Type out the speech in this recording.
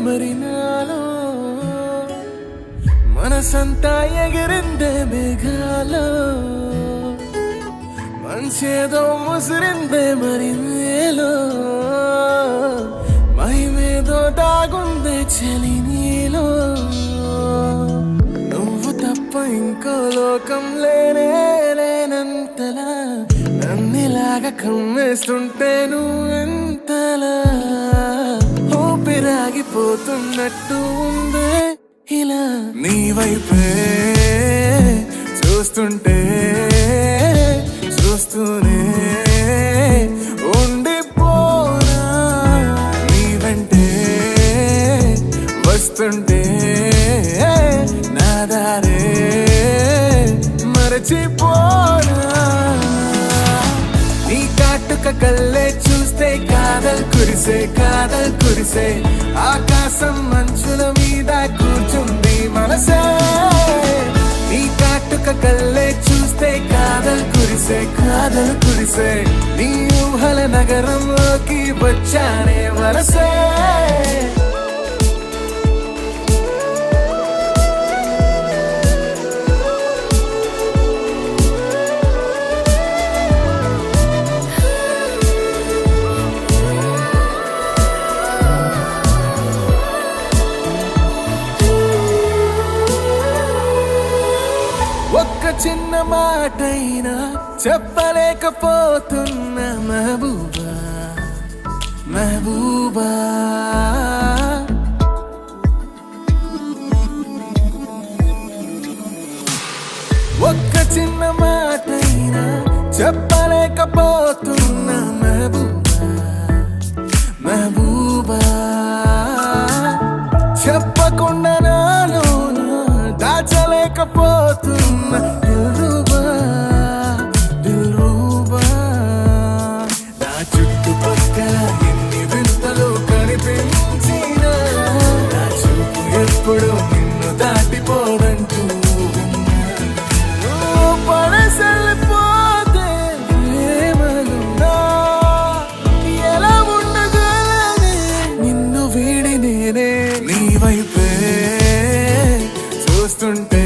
మరి నాలో మనసంతా ఎగిరిందే మేఘాలో మంచేదో ముసిరిందే మరి నేలో మహిమేదో దాగుందే చలి నీలో నువ్వు తప్ప ఇంకో లోకం లేనంతలా నన్నిలాగా కమ్మేస్తుంటే నువ్వెంతలా ఊపిరాగిపోతున్నట్టు ఉందే ఇలా నీ వైపే చూస్తుంటే చూస్తూనే ఉండిపోనా నీ వెంటే వస్తుంటే నా దారే మరచిపోనా నీ కాటుక కళ్ళే చూస్తే కాదల్ కురిసే ఆకాశం మంచుల మీద కూర్చుంది మనసే నీ కాటుక కళ్ళే చూస్తే కాదల్ కురిసే నీ ఊహల నగరంలోకి వచ్చానే వరసే ఒక్క చిన్న మాటైనా చెప్పలేకపోతున్న మెహబూబా ఒక్క చిన్న మాటైనా చెప్పలేకపోతున్న మెహబూబా చెప్పకుండా నాలో దాచలేకపోతున్న దిల్రూబా నా చుట్టుపక్కల ఎన్ని వింతలు కనిపించినా నా చూపు ఎప్పుడు నిన్ను దాటిపోదంటూ పడసలిపోతే ప్రేమలున్నా ఎలా ఉండగలనే నిన్ను వీడి నేనే నీ వైపే చూస్తుంటే